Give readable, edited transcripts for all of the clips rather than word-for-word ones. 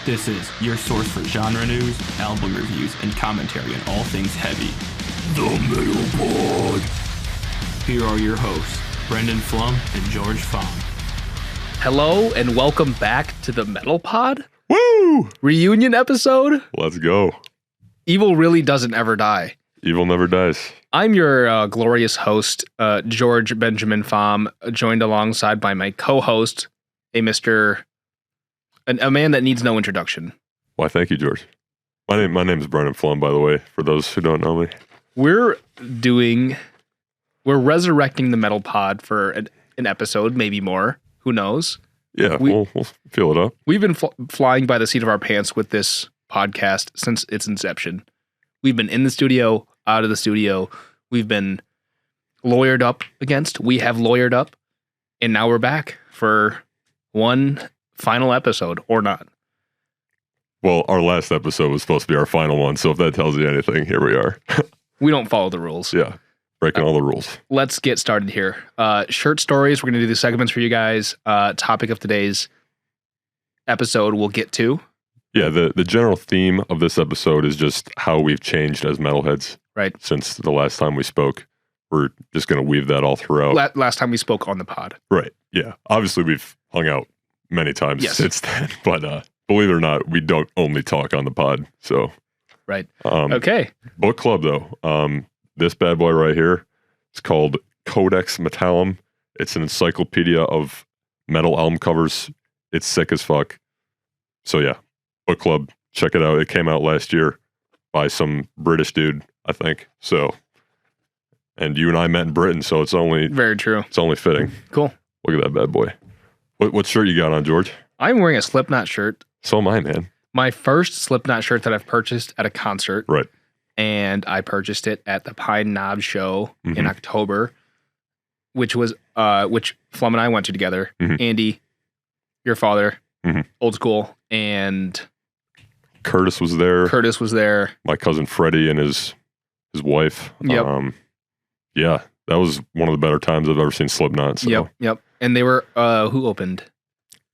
This is your source for genre news, album reviews, and commentary on all things heavy. The Metal Pod. Here are your hosts, Brendan Flum and George Fong. Hello and welcome back to the Metal Pod. Woo! Reunion episode. Let's go. Evil really doesn't ever die. Evil never dies. I'm your glorious host, George Benjamin Pham, joined alongside by my co-host, a man that needs no introduction. Why, thank you, George. My name is Brendan Flum, by the way, for those who don't know me. We're resurrecting the Metal Pod for an episode, maybe more. Who knows? Yeah, we'll fill it up. We've been flying by the seat of our pants with this podcast since its inception. We've been in the studio, out of the studio. We've been lawyered up against. We have lawyered up. And now we're back for one final episode, or not. Well, our last episode was supposed to be our final one, so if that tells you anything, here we are. We don't follow the rules. Yeah, breaking all the rules. Let's get started here. Shirt stories. We're going to do the segments for you guys. Topic of today's episode we'll get to. Yeah, the general theme of this episode is just how we've changed as metalheads. Right. Since the last time we spoke. We're just going to weave that all throughout. Last time we spoke on the pod. Right, yeah. Obviously, we've hung out many times since then, but believe it or not, we don't only talk on the pod, so. Right. Okay. Book club, though. This bad boy right here, it's called Codex Metallum. It's an encyclopedia of metal album covers. It's sick as fuck. So yeah, book club, check it out. It came out last year by some British dude, I think. So, and you and I met in Britain, so it's only very true. It's only fitting. Cool. Look at that bad boy. What shirt you got on, George? I'm wearing a Slipknot shirt. So am I, man. My first Slipknot shirt that I've purchased at a concert. Right. And I purchased it at the Pine Knob show in October, which Flum and I went to together. Andy, your father, old school, and Curtis was there. My cousin Freddie and his wife. Yep. Yeah, that was one of the better times I've ever seen Slipknot. So. Yep. And they were, who opened?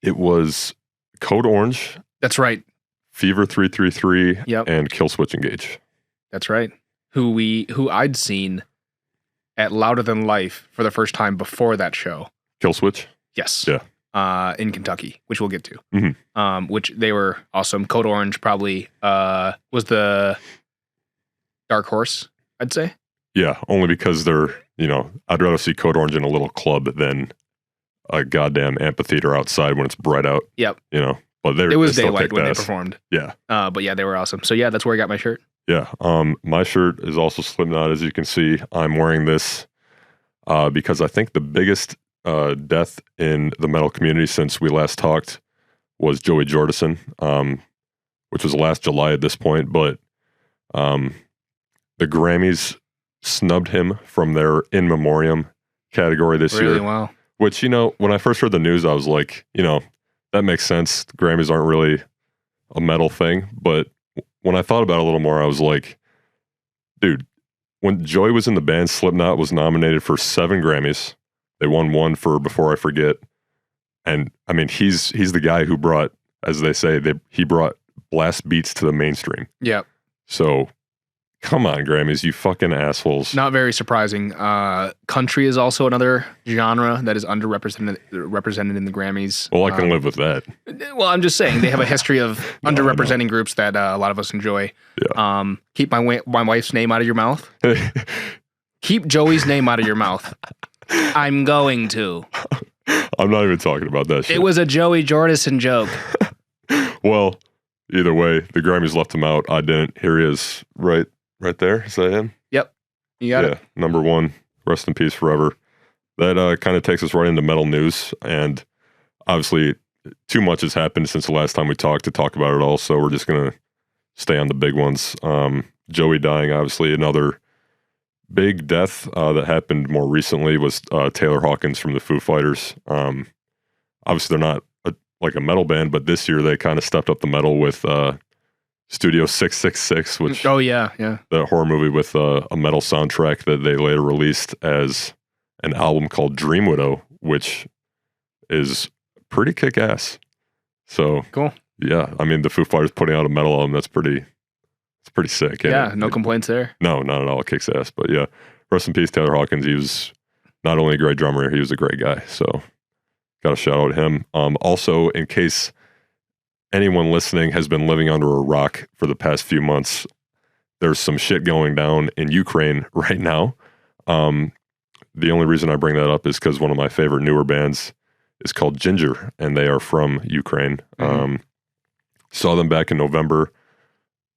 It was Code Orange. That's right. Fever 333 yep. and Killswitch Engage. That's right. Who I'd seen at Louder Than Life for the first time before that show. Killswitch? Yes. Yeah. In Kentucky, which we'll get to. Which they were awesome. Code Orange probably was the dark horse, I'd say. Yeah, only because they're, I'd rather see Code Orange in a little club than a goddamn amphitheater outside when it's bright out. Yep. But it was daylight when they performed. Yeah. But yeah, they were awesome. So yeah, that's where I got my shirt. Yeah. My shirt is also Slipknot, as you can see. I'm wearing this because I think the biggest death in the metal community since we last talked was Joey Jordison, which was last July at this point. But the Grammys snubbed him from their in memoriam category this year. Really? Wow. Which, when I first heard the news, I was like, that makes sense. The Grammys aren't really a metal thing. But when I thought about it a little more, I was like, dude, when Joey was in the band, Slipknot was nominated for 7 Grammys. They won 1 for Before I Forget. And I mean, he's the guy who brought, as they say, he brought blast beats to the mainstream. Yeah. So come on, Grammys, you fucking assholes. Not very surprising. Country is also another genre that is represented in the Grammys. Well, I can live with that. Well, I'm just saying they have a history of underrepresenting groups that a lot of us enjoy. Yeah. Keep my wife's name out of your mouth. Keep Joey's name out of your mouth. I'm going to. I'm not even talking about that shit. It was a Joey Jordison joke. Well, either way, the Grammys left him out. I didn't. Here he is, right there. Is that him? Yep. You got it. Number 1. Rest in peace forever. That kind of takes us right into metal news. And obviously, too much has happened since the last time we talked to talk about it all. So we're just going to stay on the big ones. Joey dying, obviously. Another big death that happened more recently was Taylor Hawkins from the Foo Fighters. Obviously, they're not like a metal band, but this year they kind of stepped up the metal with Studio 666, which the horror movie with a metal soundtrack that they later released as an album called Dream Widow, which is pretty kick-ass. So cool. Yeah, I mean, the Foo Fighters putting out a metal album, it's pretty sick. Yeah, no complaints there. No, not at all. It kicks ass. But yeah, rest in peace, Taylor Hawkins. He was not only a great drummer, he was a great guy. So got a shout out to him. Also, in case anyone listening has been living under a rock for the past few months, there's some shit going down in Ukraine right now. The only reason I bring that up is because one of my favorite newer bands is called Ginger, and they are from Ukraine. Saw them back in November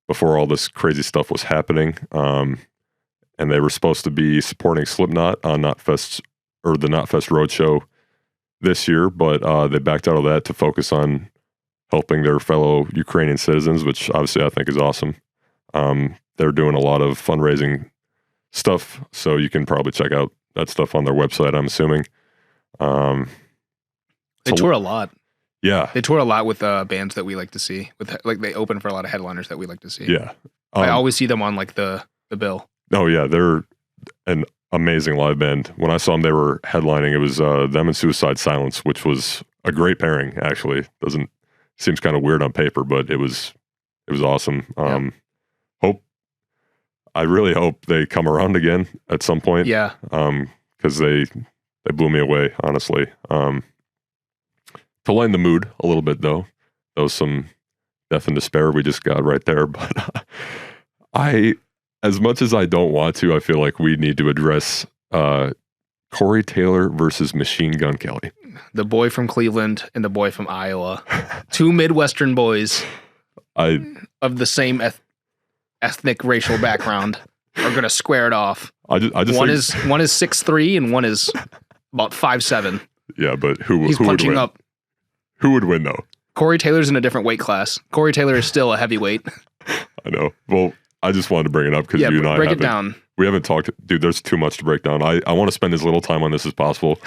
before all this crazy stuff was happening. And they were supposed to be supporting Slipknot on the Knotfest Roadshow this year, but they backed out of that to focus on helping their fellow Ukrainian citizens, which obviously I think is awesome. They're doing a lot of fundraising stuff, so you can probably check out that stuff on their website, I'm assuming. They tour a lot. Yeah. They tour a lot with bands that we like to see. They open for a lot of headliners that we like to see. Yeah. I always see them on like the bill. Oh yeah, they're an amazing live band. When I saw them, they were headlining. It was them and Suicidal Silence, which was a great pairing. Actually, seems kind of weird on paper, but it was awesome. I really hope they come around again at some point. Yeah. Because they blew me away, honestly. To lighten the mood a little bit, though, there was some death and despair we just got right there. But as much as I don't want to, I feel like we need to address Corey Taylor versus Machine Gun Kelly. The boy from Cleveland and the boy from Iowa. Two Midwestern boys of the same ethnic racial background are going to square it off. I just one is 6'3" and one is about 5'7". Yeah, but who He's would punching win? up. Who would win, though? Corey Taylor's in a different weight class. Corey Taylor is still a heavyweight. I know. Well, I just wanted to bring it up because you and I break it down. We haven't talked. Dude, there's too much to break down. I want to spend as little time on this as possible.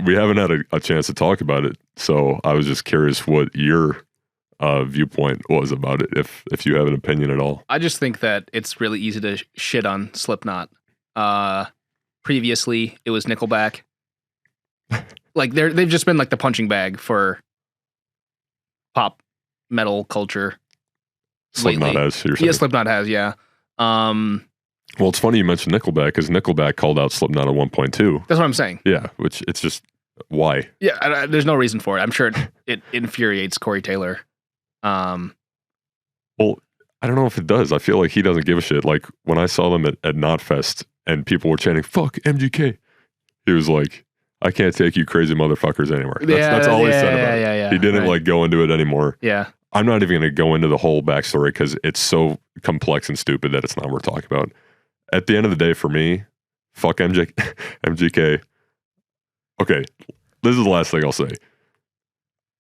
We haven't had a chance to talk about it. So I was just curious what your viewpoint was about it, if you have an opinion at all. I just think that it's really easy to shit on Slipknot. Previously, it was Nickelback. Like they've just been like the punching bag for pop metal culture. Slipknot has. Yeah, Slipknot has. Yeah. Well, it's funny you mentioned Nickelback because Nickelback called out Slipknot at 1.2. That's what I'm saying. Yeah, which it's just why. Yeah, there's no reason for it. I'm sure it infuriates Corey Taylor. Well, I don't know if it does. I feel like he doesn't give a shit. Like when I saw them at Knotfest and people were chanting "fuck MGK," he was like, "I can't take you crazy motherfuckers anywhere." That's all he said about it. Yeah. He didn't like go into it anymore. Yeah. I'm not even going to go into the whole backstory because it's so complex and stupid that it's not worth talking about. At the end of the day, for me, fuck MGK. Okay, this is the last thing I'll say.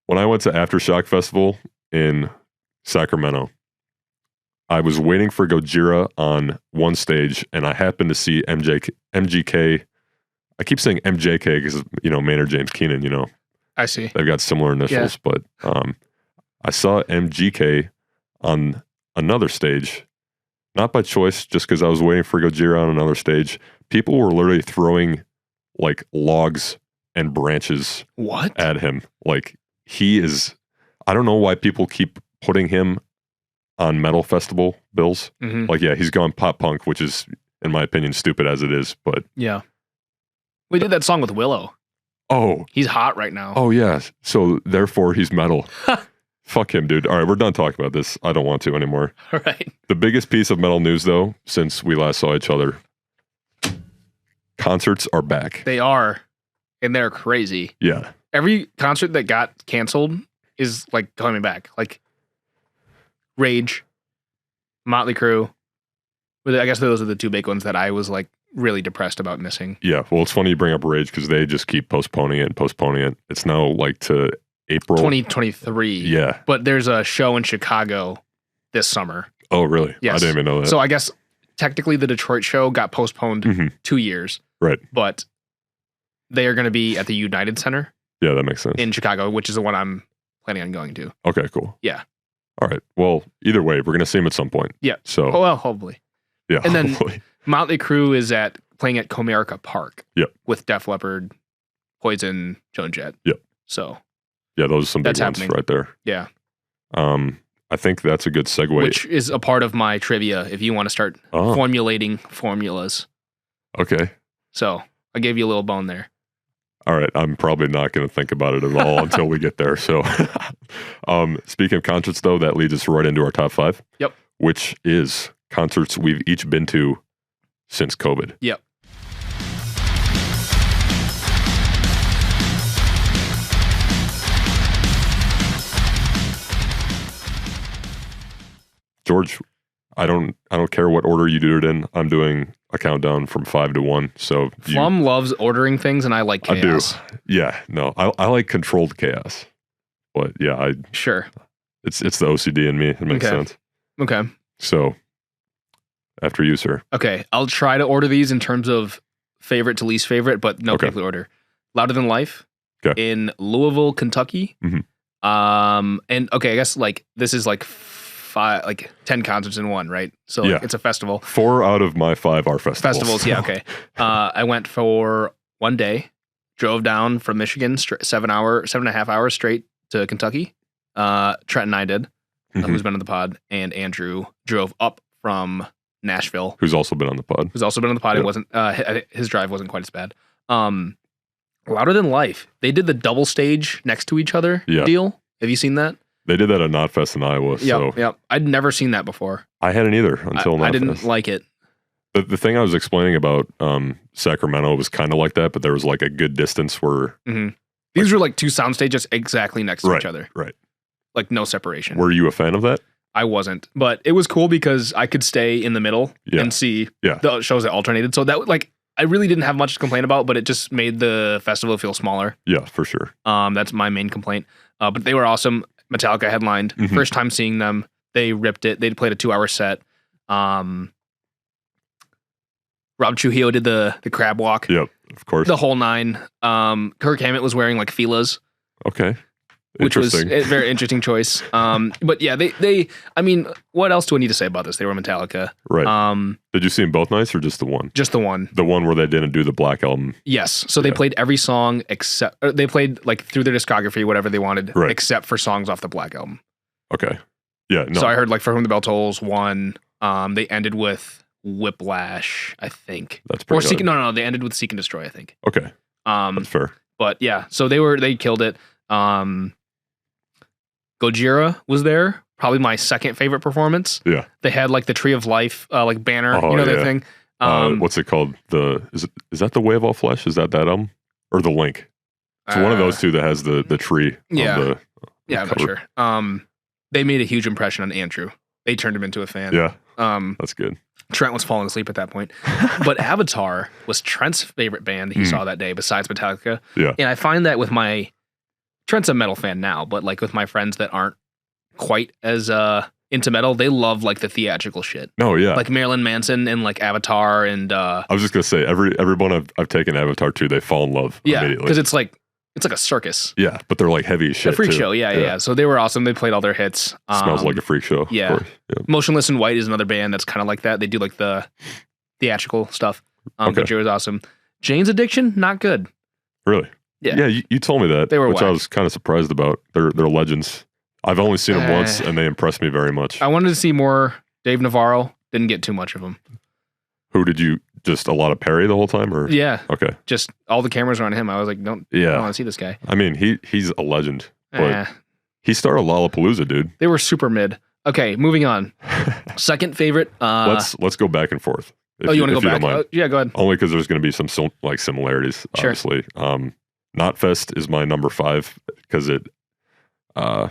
When I went to Aftershock Festival in Sacramento, I was waiting for Gojira on one stage, and I happened to see MGK. I keep saying MJK because, Maynard James Keenan, I see. They've got similar initials, but I saw MGK on another stage, not by choice, just because I was waiting for Gojira on another stage. People were literally throwing like logs and branches at him. Like I don't know why people keep putting him on metal festival bills. Mm-hmm. Like, yeah, he's gone pop punk, which is, in my opinion, stupid as it is, but. Yeah. We did that song with Willow. Oh. He's hot right now. Oh, yeah. So, therefore, he's metal. Fuck him, dude. All right, we're done talking about this. I don't want to anymore. All right. The biggest piece of metal news, though, since we last saw each other, concerts are back. They are, and they're crazy. Yeah. Every concert that got canceled is, like, coming back. Like, Rage, Motley Crue. I guess those are the two big ones that I was, like, really depressed about missing. Yeah, well, it's funny you bring up Rage because they just keep postponing it. It's now, like, to April 2023. Yeah. But there's a show in Chicago this summer. Oh, really? Yes. I didn't even know that. So I guess technically the Detroit show got postponed 2 years. Right. But they are going to be at the United Center. Yeah, that makes sense. In Chicago, which is the one I'm planning on going to. Okay, cool. Yeah. All right. Well, either way, we're going to see him at some point. Yeah. So. Oh, well, hopefully. Yeah. And then hopefully. Motley Crue is playing at Comerica Park. Yep. With Def Leppard, Poison, Joan Jett. Yep. So. Yeah, those are some big ones happening right there. Yeah. I think that's a good segue. Which is a part of my trivia if you want to start formulating formulas. Okay. So I gave you a little bone there. All right. I'm probably not going to think about it at all until we get there. So speaking of concerts, though, that leads us right into our top 5. Yep. Which is concerts we've each been to since COVID. Yep. George, I don't care what order you do it in. I'm doing a countdown from 5 to 1. So Flum loves ordering things, and I like chaos. I do. Yeah, no, I like controlled chaos. But yeah, sure. It's the OCD in me. It makes sense. Okay. So after you, sir. Okay, I'll try to order these in terms of favorite to least favorite, but no particular order. Louder Than Life in Louisville, Kentucky. Mm-hmm. And okay, I guess like this is like 10 concerts in one, right? So like, it's a festival. 4 out of my 5 are festivals. Yeah, okay. I went for one day, drove down from Michigan, 7.5 hours straight to Kentucky. Trent and I did, who's been on the pod, and Andrew drove up from Nashville, who's also been on the pod. Yep. It wasn't his drive wasn't quite as bad. Louder Than Life. They did the double stage next to each other deal. Have you seen that? They did that at Knotfest in Iowa. Yep. I'd never seen that before. I hadn't either until Knotfest. I didn't like it. The thing I was explaining about Sacramento was kind of like that, but there was like a good distance where... These were like 2 sound stages exactly next to each other. Right. Like no separation. Were you a fan of that? I wasn't, but it was cool because I could stay in the middle and see the shows that alternated. So that like I really didn't have much to complain about, but it just made the festival feel smaller. Yeah, for sure. That's my main complaint. But they were awesome. Metallica headlined. First time seeing them, they ripped it. They played a 2-hour set. Rob Trujillo did the crab walk. Yep, of course. The whole 9. Kirk Hammett was wearing like Fila's. Okay. Which was a very interesting choice. But yeah, they I mean, what else do I need to say about this? They were Metallica. Right. Did you see them both nights or just the one? Just the one. The one where they didn't do the Black Album. Yes. So they played every song except they played like through their discography, whatever they wanted, except for songs off the Black Album. Okay. Yeah. No. So I heard like For Whom the Bell Tolls 1. They ended with Whiplash, I think. That's pretty good. No, they ended with Seek and Destroy, I think. Okay. That's fair. But yeah, so they killed it. Gojira was there, probably my second favorite performance. Yeah. They had like the Tree of Life like banner, that thing. What's it called? Is that the Way of All Flesh? Is that album? Or the Link? It's one of those two that has the tree. Yeah. I'm not sure. They made a huge impression on Andrew. They turned him into a fan. Yeah. That's good. Trent was falling asleep at that point. But Avatar was Trent's favorite band he saw that day besides Metallica. Yeah. And I find that with Trent's a metal fan now, but like with my friends that aren't quite as into metal, they love like the theatrical shit. Oh yeah, like Marilyn Manson and like Avatar and. I was just gonna say everyone I've taken Avatar to, they fall in love immediately because it's like a circus. Yeah, but they're like heavy as shit. A freak too. show, yeah. So they were awesome. They played all their hits. Smells like a freak show. Yeah. Of course. Yeah. Motionless in White is another band that's kind of like that. They do like the theatrical stuff. Gojira was awesome. Jane's Addiction, not good. Really. Yeah, you told me that, which I was kind of surprised about. They're legends. I've only seen them once, and they impressed me very much. I wanted to see more Dave Navarro. Didn't get too much of him. Who did you? Just a lot of Perry the whole time, or yeah? Okay, just all the cameras were on him. I was like, I don't want to see this guy. I mean, he's a legend, but he started Lollapalooza, dude. They were super mid. Okay, moving on. Second favorite. Let's go back and forth. You want to go back? Yeah, go ahead. Only because there's going to be some like similarities, obviously. Sure. Knotfest is my number 5 because it, I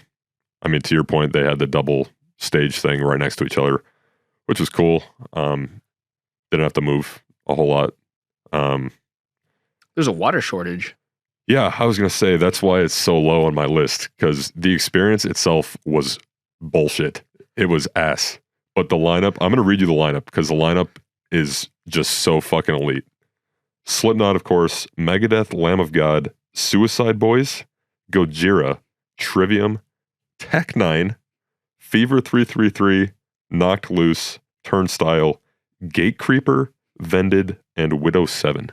mean, to your point, they had the double stage thing right next to each other, which was cool. Didn't have to move a whole lot. There's a water shortage. Yeah, I was going to say that's why it's so low on my list because the experience itself was bullshit. It was ass. But the lineup, I'm going to read you the lineup because the lineup is just so fucking elite. Slipknot, of course, Megadeth, Lamb of God, Suicide Boys, Gojira, Trivium, Tech 9, Fever 333, Knocked Loose, Turnstile, Gatecreeper, Vended, and Widow 7.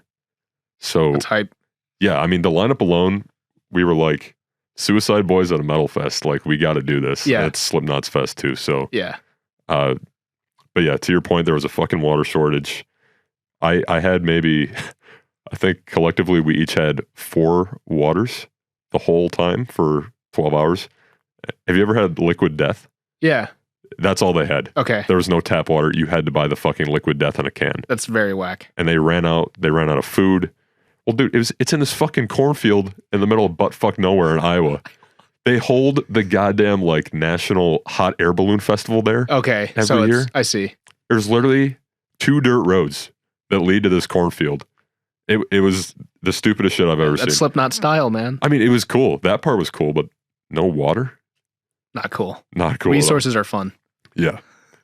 So that's hype. Yeah, I mean the lineup alone, we were like Suicide Boys at a metal fest. Like, we got to do this. Yeah. It's Slipknot's fest too. So, Yeah. but yeah, to your point, there was a fucking water shortage. I had maybe, I think collectively we each had 4 waters the whole time for 12 hours. Have you ever had liquid death? Yeah. That's all they had. Okay. There was no tap water. You had to buy the fucking liquid death in a can. That's very whack. And they ran out of food. Well, dude, it's in this fucking cornfield in the middle of buttfuck nowhere in Iowa. They hold the goddamn like national hot air balloon festival there. Okay. Every year. I see. There's literally 2 dirt roads that lead to this cornfield. It was the stupidest shit I've ever seen. That's Slipknot style, man. I mean, it was cool. That part was cool, but no water? Not cool. Not cool. Resources are fun. Yeah.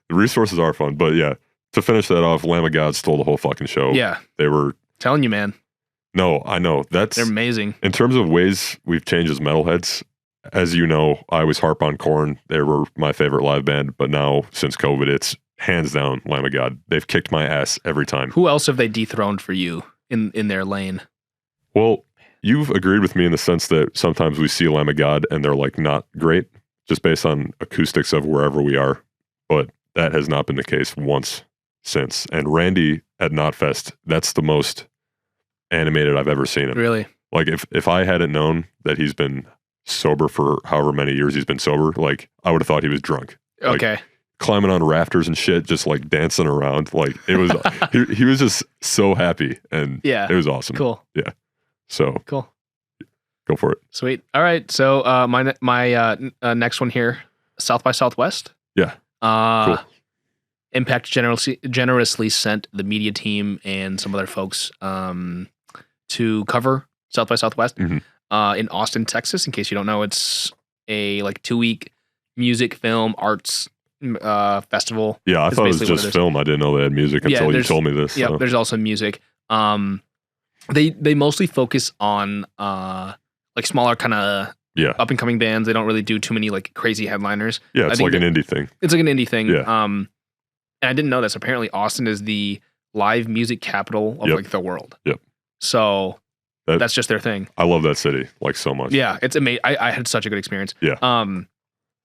The resources are fun. But yeah, to finish that off, Lamb of God stole the whole fucking show. Yeah. They were... Telling you, man. No, I know. They're amazing. In terms of ways we've changed as metalheads, as you know, I always harp on Korn. They were my favorite live band, but now, since COVID, it's hands down Lamb of God. They've kicked my ass every time. Who else have they dethroned for you in their lane? Well, you've agreed with me in the sense that sometimes we see Lamb of God and they're like not great, just based on acoustics of wherever we are. But that has not been the case once since. And Randy at Knotfest, that's the most animated I've ever seen him. Really? Like if I hadn't known that he's been sober for however many years he's been sober, like I would have thought he was drunk. Like, Okay. climbing on rafters and shit, just like dancing around. Like it was, he was just so happy, and Yeah. it was awesome. Cool. Yeah. So Cool. go for it. Sweet. All right. So my next one here, South by Southwest. Yeah. Cool. Impact generously sent the media team and some other folks to cover South by Southwest Mhm. In Austin, Texas. In case you don't know, it's a like 2-week music, film, arts festival. Yeah, I That's thought it was basically what just it is. film. I didn't know they had music until you there's- told me this. Yep. So. There's also music. They mostly focus on like smaller kind of Yeah. up and coming bands. They don't really do too many like crazy headliners. Yeah, I it's think like an indie thing. It's like an indie thing. Yeah. And I didn't know this. Apparently, Austin is the live music capital of Yep. like the world. Yep. So That- that's just their thing. I love that city like so much. Yeah, it's amazing. I had such a good experience. Yeah.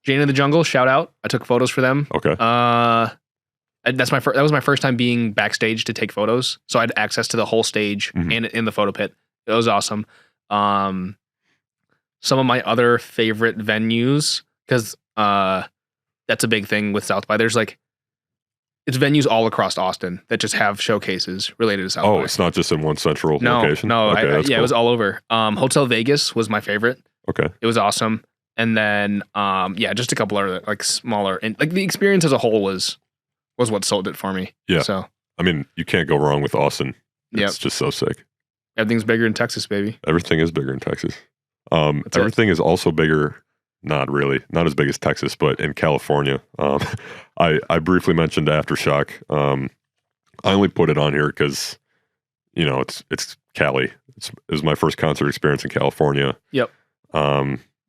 Jane in the Jungle, shout out. I took photos for them. Okay. That was my first time being backstage to take photos. So I had access to the whole stage Mhm. and in the photo pit. It was awesome. Some of my other favorite venues, because that's a big thing with South by. There's like, it's venues all across Austin that just have showcases related to South Oh, by. it's not just in one central No, location? no, Okay, that's it cool. was all over. Hotel Vegas was my favorite. Okay. It was awesome. And then, just a couple other like smaller, and like the experience as a whole was what sold it for me. Yeah. So I mean, you can't go wrong with Austin. Yep. It's just so sick. everything's bigger in Texas, baby. Everything is bigger in Texas. That's Everything is also bigger, not really, not as big as Texas, but in California. I briefly mentioned Aftershock. I only put it on here because, you know, it's Cali. It was my first concert experience in California. Yep.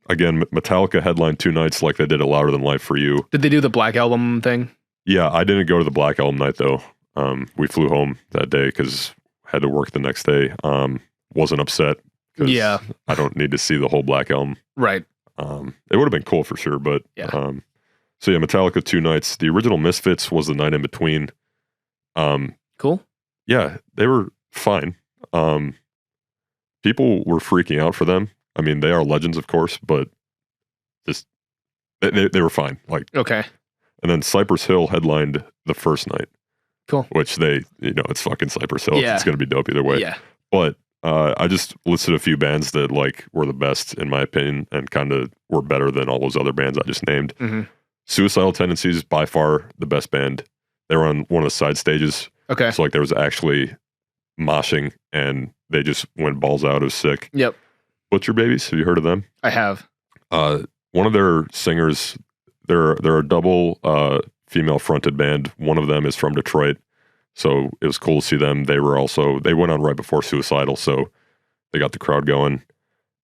Again, Metallica headlined 2 nights like they did at Louder Than Life for You. Did they do the Black Album thing? Yeah, I didn't go to the Black Album night though. We flew home that day because had to work the next day. Wasn't upset. 'Cause Yeah. I don't need to see the whole Black Album. Right. It would have been cool for sure, but Yeah. So yeah, Metallica 2 nights. The original Misfits was the night in between. Cool. Yeah, they were fine. People were freaking out for them. I mean, they are legends, of course, but just they were fine. Like, Okay. and then Cypress Hill headlined the first night. Cool. Which it's fucking Cypress Hill. Yeah. It's going to be dope either way. Yeah. But I just listed a few bands that like were the best in my opinion and kind of were better than all those other bands I just named. Mm-hmm. Suicidal Tendencies, by far the best band. They were on one of the side stages. Okay. So like there was actually moshing and they just went balls out. It was sick. Yep. Butcher Babies, have you heard of them? I have. One of their singers, they're a double female fronted band. One of them is from Detroit. So it was cool to see them. They went on right before Suicidal, so they got the crowd going.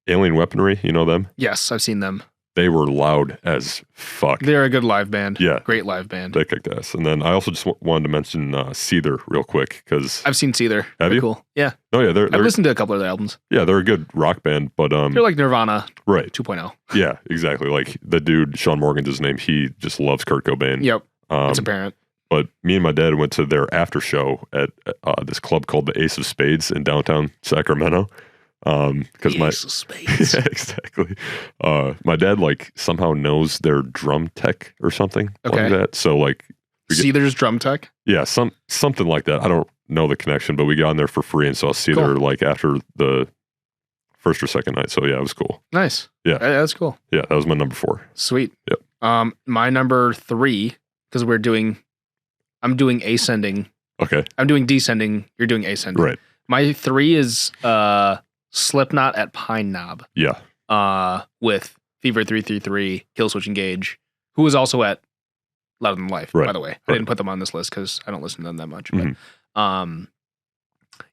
Alien Weaponry, you know them? Yes, I've seen them. they were loud as fuck. They're a good live band. Yeah. Great live band. They kicked ass. And then I also just wanted to mention Seether real quick because I've seen Seether. Have They're you? Cool. Yeah. Oh yeah, I've listened to a couple of their albums. Yeah, they're a good rock band, but They're like Nirvana right. 2.0. Yeah, exactly. Like the dude Sean Morgan's his name. He just loves Kurt Cobain. Yep. It's apparent. But me and my dad went to their after show at this club called the Ace of Spades in downtown Sacramento. Because Ace of Spades. Yeah, exactly. My dad like somehow knows their drum tech or something like that. So like Seether's drum tech. Yeah, something like that. I don't know the connection, but we got in there for free and saw Seether like after the first or second night. So yeah, it was cool. Nice. Yeah, that's cool. Yeah, that was my number 4. Sweet. Yep. My number 3 because I'm doing ascending. Okay. I'm doing descending. You're doing ascending. Right. My 3 is Slipknot at Pine Knob. Yeah. With Fever 333, Killswitch Engage, who was also at Louder Than Life, by the way. I didn't put them on this list because I don't listen to them that much. But,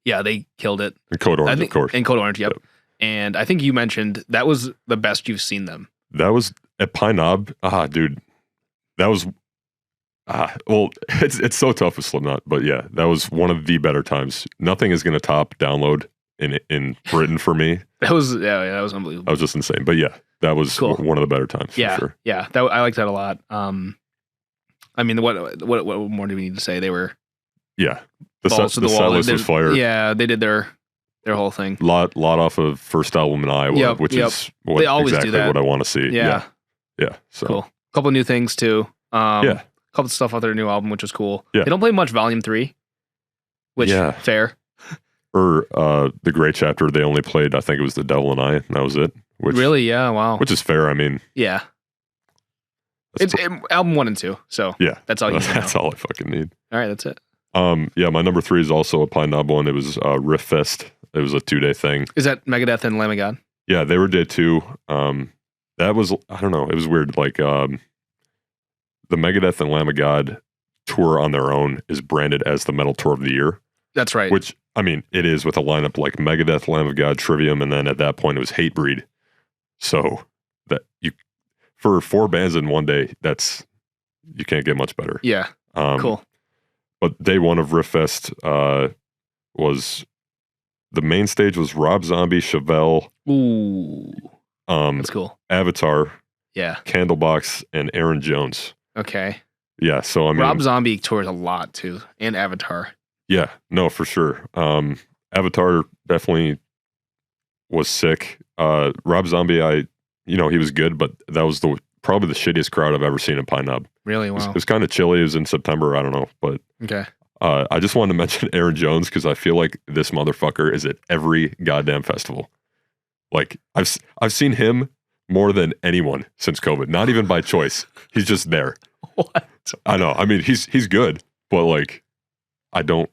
yeah, they killed it. And Code Orange, of course. And Code Orange, yep. And I think you mentioned that was the best you've seen them. That was at Pine Knob. Dude. That was... well, it's so tough with Slipknot, but yeah, that was one of the better times. Nothing is going to top Download in Britain for me. That was unbelievable. That was just insane. But yeah, that was one of the better times. Yeah, for sure. Yeah, I like that a lot. I mean, what more do we need to say? They were the balls to the set wall. list was fire. Yeah, they did their whole thing. Lot off of first album in Iowa, which is they always exactly do that. what I want to see. Yeah. So cool. Couple new things too. Yeah. Couple stuff off their new album, which was cool. Yeah. They don't play much Volume 3, which fair. Or the Great Chapter, they only played, I think it was The Devil and I, and that was it. Which, really? Yeah, wow. Which is fair, I mean. Yeah. It's album 1 and 2, so yeah, that's all you need. That's all I fucking need. All right, that's it. Yeah, my number 3 is also a Pine Knob one. It was Riff Fest. It was a 2-day thing. Is that Megadeth and Lamb of God? Yeah, they were day 2. That was, I don't know, it was weird. Like, the Megadeth and Lamb of God tour on their own is branded as the Metal Tour of the Year. That's right. Which, I mean, it is with a lineup like Megadeth, Lamb of God, Trivium, and then at that point it was Hatebreed. So that for 4 bands in one day, you can't get much better. Yeah. Cool. But day 1 of Riff Fest was the main stage was Rob Zombie, Chevelle. Ooh. That's cool. Avatar. Yeah. Candlebox and Aaron Jones. Okay. Yeah, so I mean, Rob Zombie tours a lot too, and Avatar. Yeah, no, for sure. Avatar definitely was sick. Rob Zombie, he was good, but that was probably the shittiest crowd I've ever seen in Pine Knob. Really? Wow. It was kind of chilly. It was in September. I don't know, but okay. I just wanted to mention Aaron Jones because I feel like this motherfucker is at every goddamn festival. Like I've seen him more than anyone since COVID. Not even by choice. He's just there. What? I know. I mean, he's good, but like, I don't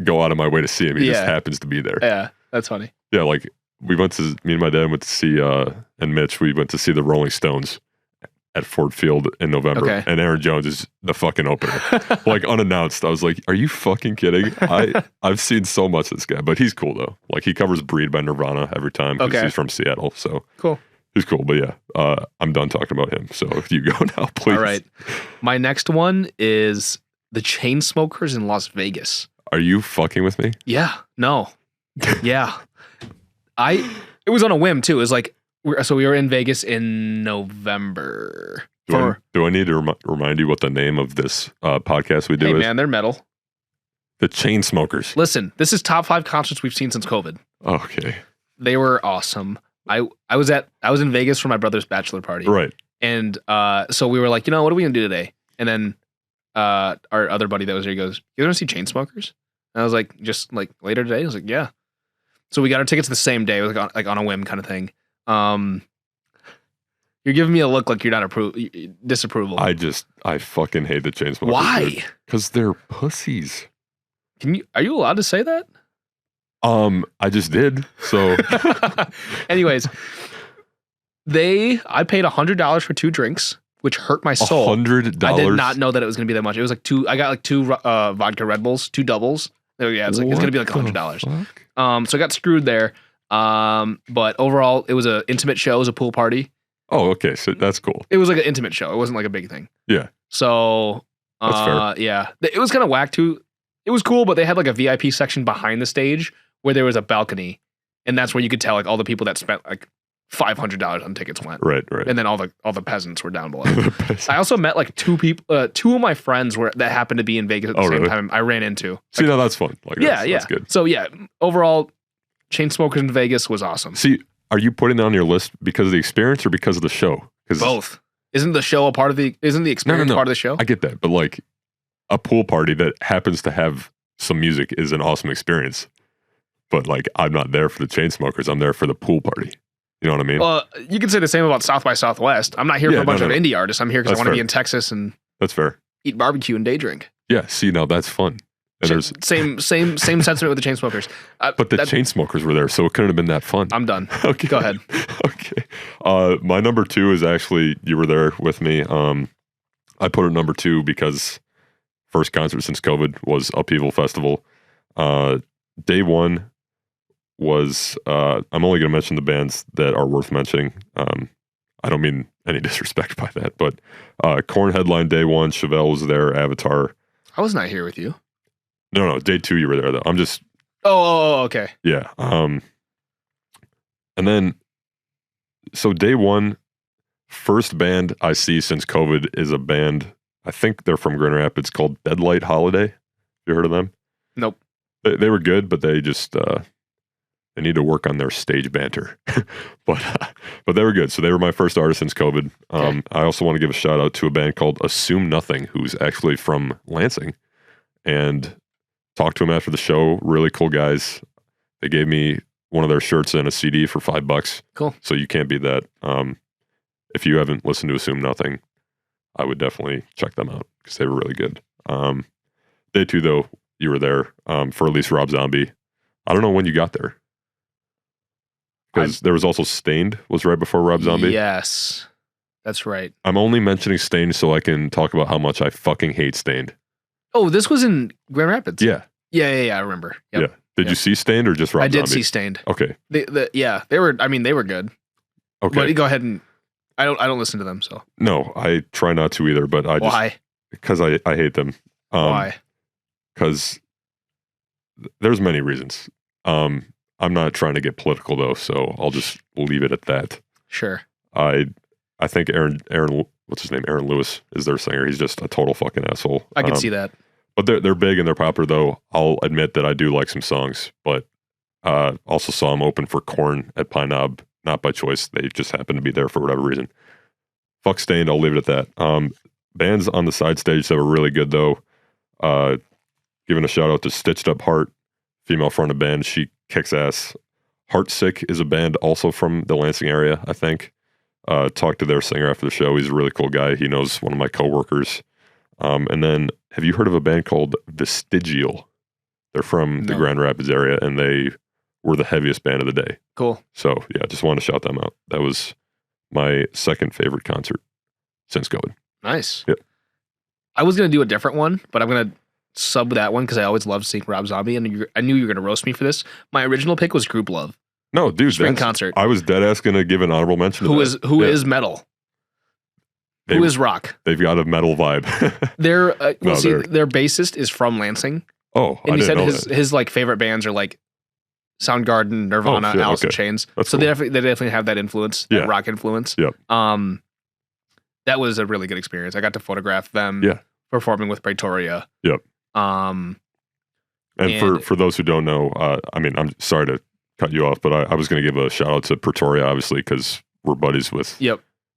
go out of my way to see him. He just happens to be there. Yeah, that's funny. Yeah, like me and my dad went to see, and Mitch, we went to see the Rolling Stones at Ford Field in November. Okay. And Aaron Jones is the fucking opener. Like unannounced. I was like, are you fucking kidding? I've seen so much of this guy, but he's cool though. Like he covers Breed by Nirvana every time because he's from Seattle. So cool. He's cool, but yeah, I'm done talking about him. So if you go now, please. All right. My next one is the Chainsmokers in Las Vegas. Are you fucking with me? Yeah. No. Yeah. It was on a whim too. It was like, we were in Vegas in November. Do I need to remind you what the name of this podcast we do is? Hey man, they're metal. The Chainsmokers. Listen, this is top 5 concerts we've seen since COVID. Okay. They were awesome. I was in Vegas for my brother's bachelor party. Right. And so we were like, what are we gonna do today? And then our other buddy that was there, he goes, you want to see Chainsmokers? And I was like, just like later today? I was like, yeah. So we got our tickets the same day. It was like on a whim kind of thing. You're giving me a look like you're not disapproval. I fucking hate the Chainsmokers. Why? Because they're pussies. Are you allowed to say that? I just did. So anyways, I paid $100 for 2 drinks, which hurt my soul. $100? I did not know that it was going to be that much. It was like I got like 2 vodka Red Bulls, 2 doubles. Yeah, it's going to be like $100. So I got screwed there. But overall, it was an intimate show. It was a pool party. Oh, okay. So that's cool. It was like an intimate show. It wasn't like a big thing. Yeah. So, That's fair. yeah. It was kind of whack too. It was cool, but they had like a VIP section behind the stage where there was a balcony. And that's where you could tell like all the people that spent like $500 on tickets went. Right. And then all the peasants were down below. I also met like two of my friends that happened to be in Vegas at the same time I ran into. See, now that's fun. Like, that's good. So yeah, overall, Chainsmokers in Vegas was awesome. See, are you putting that on your list because of the experience or because of the show? Both. Isn't the show isn't the experience part of the show? I get that, but like a pool party that happens to have some music is an awesome experience. But like, I'm not there for the Chainsmokers. I'm there for the pool party. You know what I mean? Well, you can say the same about South by Southwest. I'm not here for a bunch of indie artists. I'm here because I want to be in Texas and that's fair. Eat barbecue and day drink. Yeah, see, now that's fun. And there's same sentiment with the Chainsmokers. But the Chainsmokers were there, so it couldn't have been that fun. I'm done. Okay. Go ahead. Okay. My number 2 is actually, you were there with me. I put it number 2 because first concert since COVID was Upheaval Festival. Day 1 was, I'm only going to mention the bands that are worth mentioning. I don't mean any disrespect by that, but Korn headline day 1, Chevelle was there, Avatar. I was not here with you. No, day 2 you were there though. I'm just... Oh, okay. Yeah. And then, so day 1, first band I see since COVID is a band, I think they're from Grand Rapids, called Deadlight Holiday. You heard of them? Nope. They were good, but they just... they need to work on their stage banter, but they were good. So they were my first artist since COVID. Okay. I also want to give a shout out to a band called Assume Nothing, who's actually from Lansing, and talked to them after the show. Really cool guys. They gave me one of their shirts and a CD for $5. Cool. So you can't beat that. If you haven't listened to Assume Nothing, I would definitely check them out because they were really good. Day 2 though, you were there for at least Rob Zombie. I don't know when you got there. Because there was also Stained was right before Rob Zombie. Yes, that's right. I'm only mentioning Stained so I can talk about how much I fucking hate Stained. Oh, this was in Grand Rapids? Yeah. Yeah, I remember. Yep. Yeah. Did you see Stained or just Rob Zombie? I did see Stained. Okay. They were good. Okay. But go ahead and, I don't listen to them, so. No, I try not to either, but I just. Why? Because I hate them. Why? Because there's many reasons. I'm not trying to get political though, so I'll just leave it at that. Sure. I think Aaron, what's his name? Aaron Lewis is their singer. He's just a total fucking asshole. I can see that. But they're big and they're popular though. I'll admit that I do like some songs, but also saw them open for Korn at Pine Knob, not by choice. They just happened to be there for whatever reason. Fuck Stained, I'll leave it at that. Bands on the side stage that were really good though. Giving a shout out to Stitched Up Heart, female fronted band. She kicks ass. Heartsick is a band also from the Lansing area, I think. Talked to their singer after the show. He's a really cool guy. He knows one of my coworkers. And then, have you heard of a band called Vestigial? They're from the Grand Rapids area, and they were the heaviest band of the day. Cool. So, yeah, just wanted to shout them out. That was my second favorite concert since COVID. Nice. Yep. I was going to do a different one, but I'm going to sub that one because I always loved seeing Rob Zombie, and I knew you were going to roast me for this. My original pick was Group Love. No, dude, spring concert. I was dead ass going to give an honorable mention to that. Who is metal? Who is rock? They've got a metal vibe. Their bassist is from Lansing. Oh, and he said his like favorite bands are like Soundgarden, Nirvana, Alice in Chains. That's so cool. they definitely have that influence, that rock influence. Yep. That was a really good experience. I got to photograph them performing with Pretoria. Yep. And for those who don't know, I mean, I'm sorry to cut you off, but I was going to give a shout out to Pretoria, obviously, because we're buddies with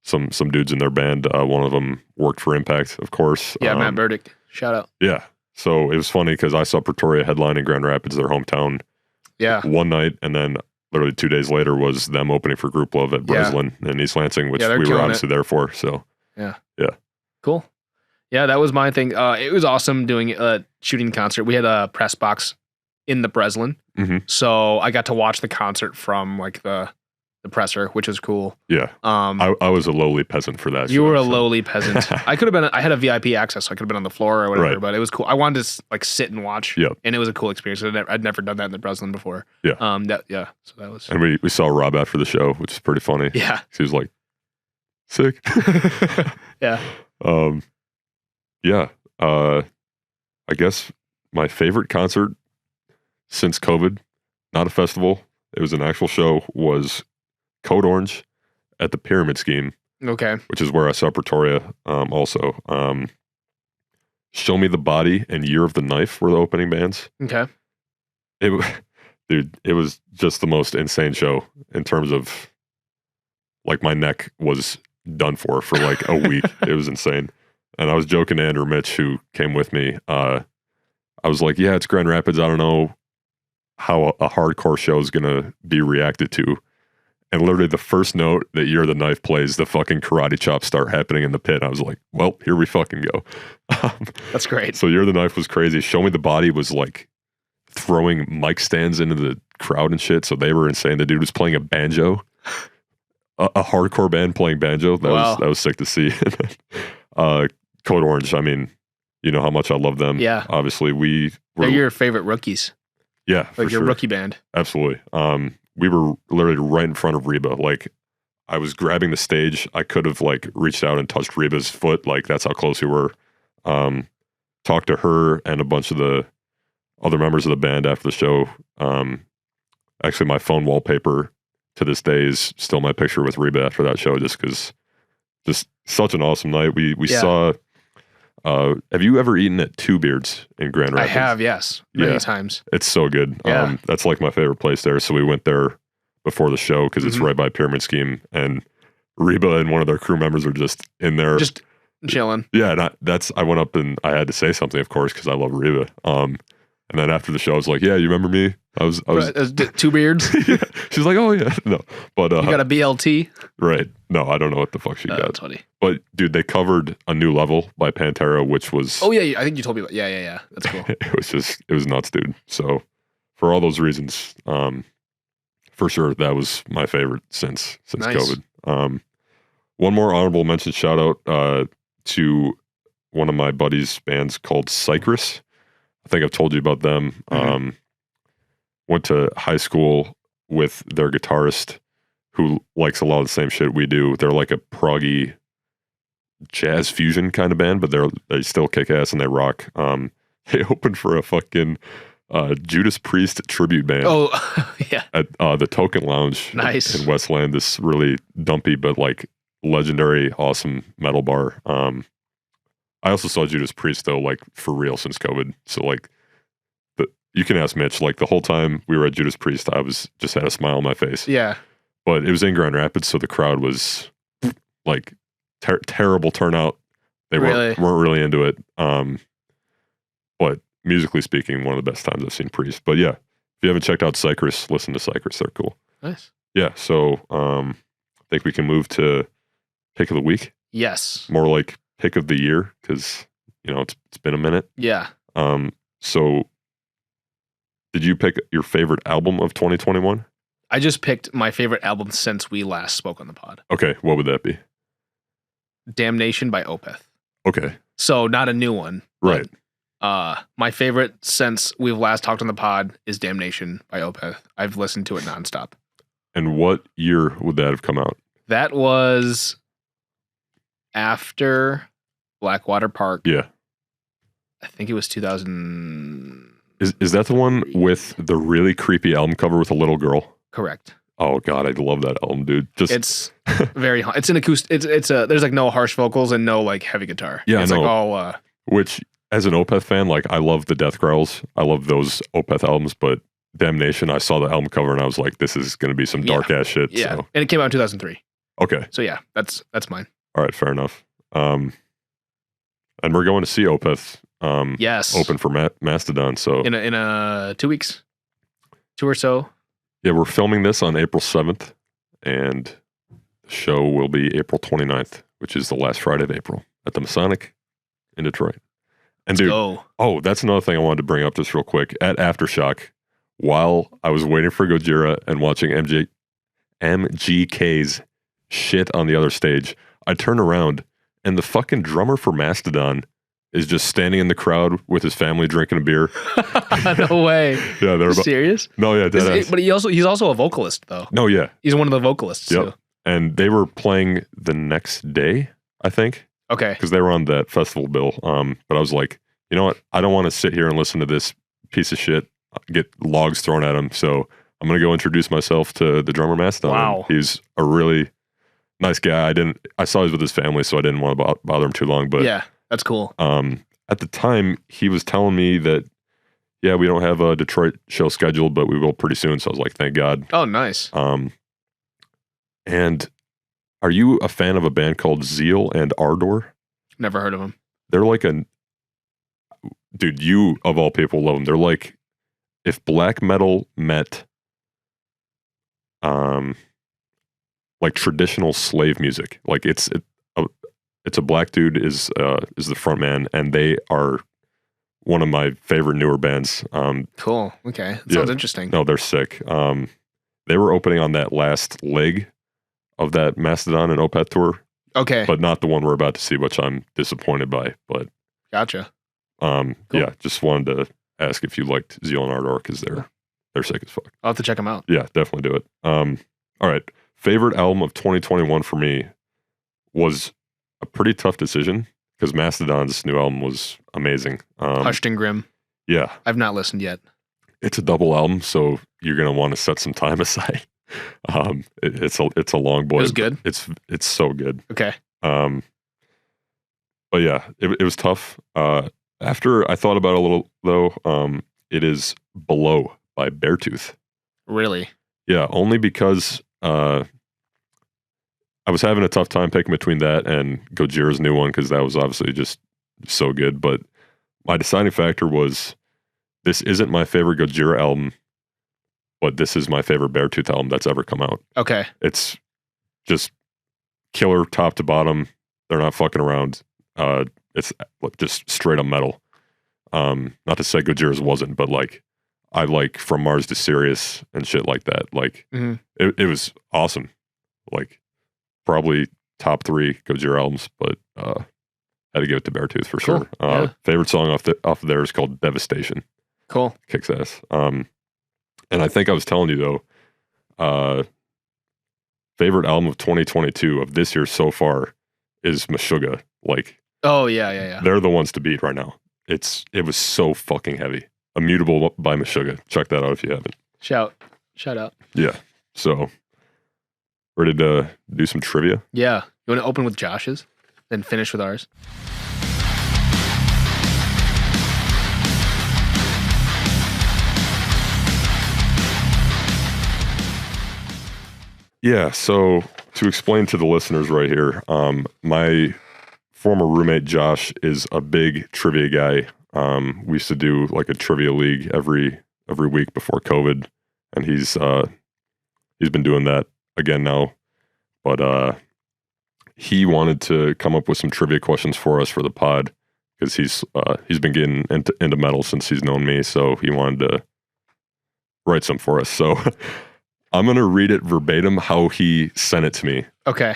some dudes in their band. One of them worked for Impact, of course. Yeah, Matt Burdick. Shout out. Yeah. So it was funny because I saw Pretoria headline in Grand Rapids, their hometown, one night, and then literally 2 days later was them opening for Group Love at Breslin in East Lansing, which we were obviously there for. So yeah. Cool. Yeah, that was my thing. It was awesome doing a shooting concert. We had a press box in the Breslin, so I got to watch the concert from like the presser, which was cool. Yeah. I was a lowly peasant for that. You were a lowly peasant. I could have been. I had a VIP access, so I could have been on the floor or whatever. But it was cool. I wanted to like sit and watch. Yep. And it was a cool experience. I'd never done that in the Breslin before. Yeah. So that was. And we saw Rob after the show, which is pretty funny. Yeah. He was like sick. Yeah. Yeah. I guess my favorite concert since COVID, not a festival, it was an actual show, was Code Orange at the Pyramid Scheme. Okay. Which is where I saw Pretoria also. Show Me the Body and Year of the Knife were the opening bands. Okay. Dude, it was just the most insane show in terms of, like, my neck was done for like a week. It was insane. And I was joking to Andrew Mitch, who came with me. I was like, yeah, it's Grand Rapids. I don't know how a hardcore show is going to be reacted to. And literally the first note that Year of the Knife plays, the fucking karate chops start happening in the pit. I was like, well, here we fucking go. That's great. So Year of the Knife was crazy. Show Me the Body was like throwing mic stands into the crowd and shit. So they were insane. The dude was playing a banjo, a hardcore band playing banjo. That was sick to see. Code Orange, I mean, you know how much I love them. Yeah. Obviously, they're your favorite rookies. Yeah, like your rookie band. Absolutely. We were literally right in front of Reba. Like, I was grabbing the stage. I could have, like, reached out and touched Reba's foot. Like, that's how close we were. Talked to her and a bunch of the other members of the band after the show. Actually, my phone wallpaper to this day is still my picture with Reba after that show, just because, just such an awesome night. We saw. Have you ever eaten at Two Beards in Grand Rapids? I have, yes, many times. It's so good. Yeah. That's like my favorite place there. So we went there before the show because it's right by Pyramid Scheme, and Reba and one of their crew members were just in there, just chilling. Yeah, and I went up and I had to say something, of course, because I love Reba. And then after the show, I was like, "Yeah, you remember me? I was Two Beards." Yeah. She's like, "Oh yeah, no," but you got a BLT, right? No, I don't know what the fuck she got. That's funny. But dude, they covered A New Level by Pantera, which was yeah, I think you told me about. Yeah. That's cool. it was nuts, dude. So for all those reasons, for sure, that was my favorite since nice. COVID. One more honorable mention shout out to one of my buddies' bands called Cypress. I think I've told you about them. Went to high school with their guitarist, who likes a lot of the same shit we do. They're like a proggy jazz fusion kind of band, but they still kick ass and they rock. They opened for a fucking Judas Priest tribute band. Oh, yeah. At the Token Lounge in Westland, this really dumpy but like legendary, awesome metal bar. I also saw Judas Priest though, like for real since COVID. So like, you can ask Mitch. Like the whole time we were at Judas Priest, I was just had a smile on my face. Yeah, but it was in Grand Rapids, so the crowd was like terrible turnout. They weren't really into it. But musically speaking, one of the best times I've seen Priest. But yeah, if you haven't checked out Cypress, listen to Cypress. They're cool. Nice. Yeah. So I think we can move to pick of the week. Yes. More like pick of the year, because it's been a minute. Yeah. So did you pick your favorite album of 2021? I just picked my favorite album since we last spoke on the pod. Okay, what would that be? Damnation by Opeth. Okay. So not a new one. Right. My favorite since we've last talked on the pod is Damnation by Opeth. I've listened to it nonstop. And what year would that have come out? That was after Blackwater Park. Yeah. I think it was 2000. Is that the one with the really creepy album cover with a little girl? Correct. Oh god, I love that album, dude. It's very. It's an acoustic. It's there's like no harsh vocals and no like heavy guitar. Yeah, it's I know. like all. Which, as an Opeth fan, like I love the Death Growls. I love those Opeth albums, but Damnation, I saw the album cover and I was like, this is going to be some dark ass shit. Yeah, so. And it came out in 2003. Okay. So yeah, that's mine. All right, fair enough. And we're going to see Opeth. Yes. Open for Mastodon. So in a 2 weeks, 2 or so. Yeah, we're filming this on April 7th, and the show will be April 29th, which is the last Friday of April at the Masonic in Detroit. And that's another thing I wanted to bring up just real quick. At Aftershock, while I was waiting for Gojira and watching MGK's shit on the other stage, I turned around and the fucking drummer for Mastodon is just standing in the crowd with his family drinking a beer. No way. Yeah, they're serious? No, yeah, but he's also a vocalist though. No, yeah. He's one of the vocalists. Yep. Too. And they were playing the next day, I think, Okay. because they were on that festival bill. But I was like, you know what? I don't want to sit here and listen to this piece of shit get logs thrown at him. So I'm going to go introduce myself to the drummer Mastodon. Wow. He's a really nice guy. I saw he was with his family, so I didn't want to bother him too long. But yeah, that's cool. At the time, he was telling me that, yeah, we don't have a Detroit show scheduled, but we will pretty soon. So I was like, thank God. Oh, nice. And are you a fan of a band called Zeal and Ardor? Never heard of them. They're like dude, you of all people love them. They're like if black metal met like traditional slave music. Like it's a black dude is the front man, and they are one of my favorite newer bands. Cool. Okay. That sounds interesting. No, they're sick. They were opening on that last leg of that Mastodon and Opeth tour. Okay. But not the one we're about to see, which I'm disappointed by. But gotcha. Cool. Cool. Yeah, just wanted to ask if you liked Zeal and Ardor, because they're sick as fuck. I'll have to check them out. Yeah, definitely do it. All right. Favorite album of 2021 for me was a pretty tough decision, because Mastodon's new album was amazing. Hushed and Grim. Yeah. I've not listened yet. It's a double album, so you're gonna want to set some time aside. It's a long boy. It was good. It's so good. Okay. But yeah, it was tough. After I thought about it a little though, it is Below by Beartooth. Really? Yeah, only because I was having a tough time picking between that and Gojira's new one, because that was obviously just so good. But my deciding factor was, this isn't my favorite Gojira album, but this is my favorite Beartooth album that's ever come out. Okay. It's just killer top to bottom. They're not fucking around. It's just straight up metal. Not to say Gojira's wasn't, but like, I like From Mars to Sirius and shit like that. Like, it was awesome. Like, probably top 3 Gojira albums, but had to give it to Beartooth for sure. Yeah. Favorite song off of there is called Devastation. Cool. Kicks ass. And I think I was telling you though, favorite album of 2022 of this year so far is Meshuggah. Like, oh yeah. They're the ones to beat right now. It was so fucking heavy. Immutable by Meshuggah. Check that out if you haven't. Shout out. Yeah. So, ready to do some trivia? Yeah. You want to open with Josh's, then finish with ours? Yeah, so to explain to the listeners right here, my former roommate Josh is a big trivia guy. We used to do like a trivia league every week before COVID, and he's been doing that again now. But he wanted to come up with some trivia questions for us for the pod, because he's been getting into metal since he's known me, so he wanted to write some for us. So I'm going to read it verbatim how he sent it to me. Okay.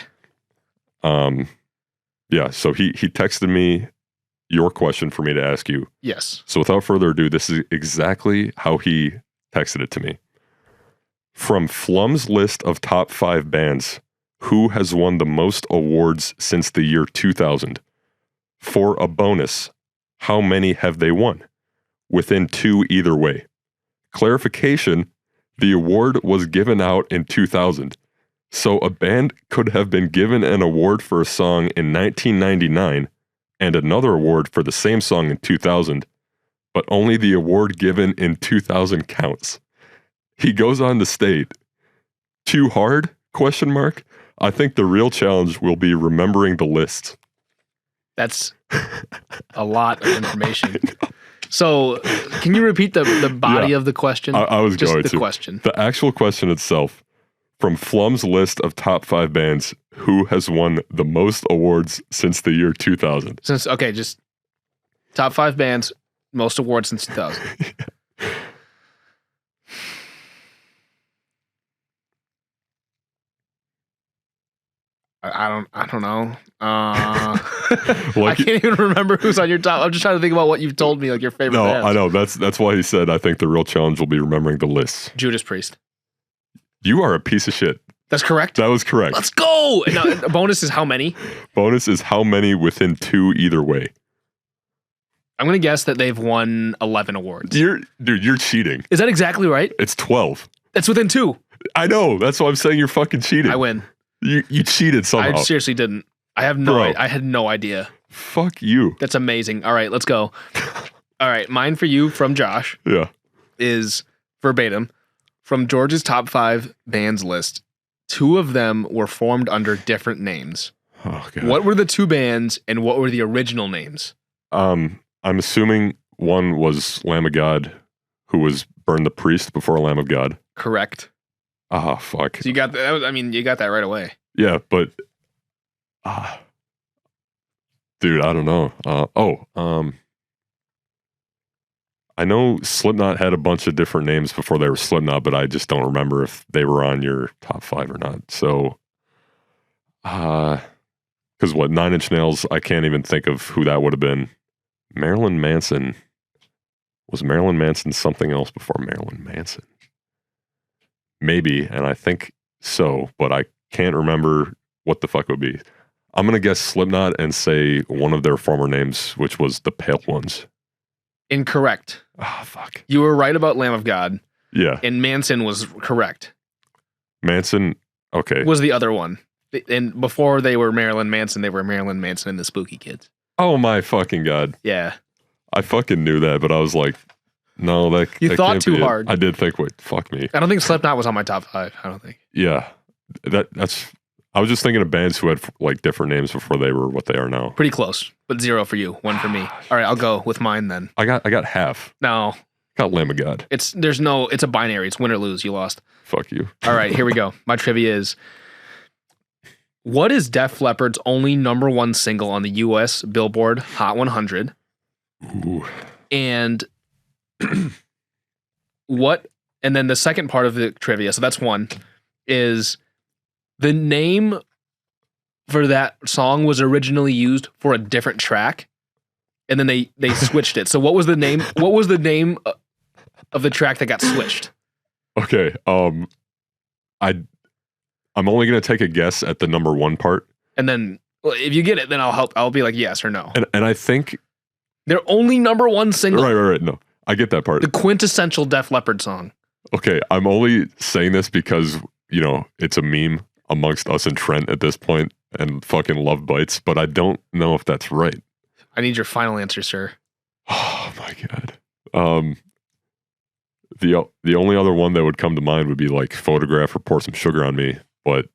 Yeah, so he texted me your question for me to ask you. Yes. So without further ado, this is exactly how he texted it to me. From Flum's list of top 5 bands, who has won the most awards since the year 2000? For a bonus, how many have they won? Within 2 either way. Clarification, the award was given out in 2000. So a band could have been given an award for a song in 1999 and another award for the same song in 2000, but only the award given in 2000 counts. He goes on to state, too hard? ? I think the real challenge will be remembering the list. That's a lot of information. So, can you repeat the body of the question? I was just going the to. question. The actual question itself. From Flum's list of top 5 bands, who has won the most awards since the year 2000? Just top 5 bands, most awards since 2000. I don't know. I can't even remember who's on your top. I'm just trying to think about what you've told me, like your favorite bands. I know. That's why he said, I think the real challenge will be remembering the lists. Judas Priest. You are a piece of shit. That's correct? That was correct. Let's go! Now, bonus is how many? Bonus is how many within 2 either way. I'm going to guess that they've won 11 awards. You're cheating. Is that exactly right? It's 12. That's within 2. I know. That's why I'm saying you're fucking cheating. I win. You cheated somehow. I seriously didn't. I had no idea. Fuck you. That's amazing. All right, let's go. All right, mine for you from Josh. Yeah. Is verbatim from George's top 5 bands list. 2 of them were formed under different names. Oh, God. What were the 2 bands and what were the original names? I'm assuming one was Lamb of God, who was Burn the Priest before Lamb of God. Correct. Ah, fuck. So you got that. You got that right away. Yeah, but dude, I don't know. I know Slipknot had a bunch of different names before they were Slipknot, but I just don't remember if they were on your top 5 or not. So, because 9 Inch Nails, I can't even think of who that would have been. Marilyn Manson. Was Marilyn Manson something else before Marilyn Manson? Maybe, and I think so, but I can't remember what the fuck it would be. I'm going to guess Slipknot and say one of their former names, which was the Pale Ones. Incorrect. Ah, fuck. You were right about Lamb of God. Yeah. And Manson was correct. Manson, okay. Was the other one. And before they were Marilyn Manson, they were Marilyn Manson and the Spooky Kids. Oh my fucking God. Yeah. I fucking knew that, but I was like, no, that You that thought can't too be it. hard. I did think, wait, fuck me. I don't think Slipknot was on my top 5. I don't think. Yeah. That's I was just thinking of bands who had like different names before they were what they are now. Pretty close, but 0 for you, 1 for me. All right, I'll go with mine then. I got half. No. Got Lamb of God. It's a binary. It's win or lose. You lost. Fuck you. All right, here we go. My trivia is, what is Def Leppard's only #1 single on the U.S. Billboard Hot 100? Ooh. And and then the second part of the trivia, so that's 1, is the name for that song was originally used for a different track, and then they switched it. So what was the name? What was the name of the track that got switched? Okay. I'm only gonna take a guess at the #1 part, and then if you get it, then I'll help. I'll be like yes or no. and I think their only #1 single. Right. No, I get that part. The quintessential Def Leppard song. Okay, I'm only saying this because it's a meme amongst us and Trent at this point, and fucking Love Bites, but I don't know if that's right. I need your final answer, sir. Oh my God. The only other one that would come to mind would be like Photograph or Pour Some Sugar on Me, but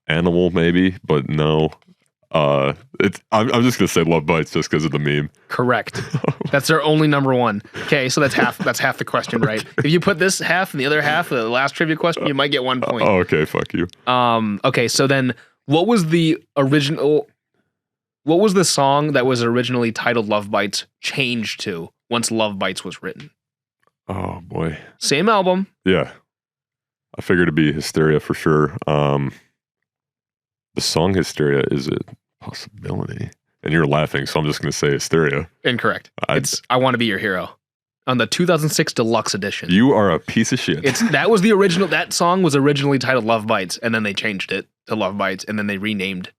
Animal maybe, but no. I'm just gonna say Love Bites just because of the meme. Correct. That's their only #1. Okay, so that's half the question, right? If you put this half and the other half of the last trivia question, you might get 1 point. Oh, okay, fuck you. Okay, so then what was the song that was originally titled Love Bites changed to once Love Bites was written? Oh boy. Same album. Yeah. I figured it'd be Hysteria for sure. The song Hysteria is a possibility. And you're laughing, so I'm just going to say Hysteria. Incorrect. It's I Want to Be Your Hero on the 2006 Deluxe Edition. You are a piece of shit. That was the original. That song was originally titled Love Bites, and then they changed it to Love Bites, and then they renamed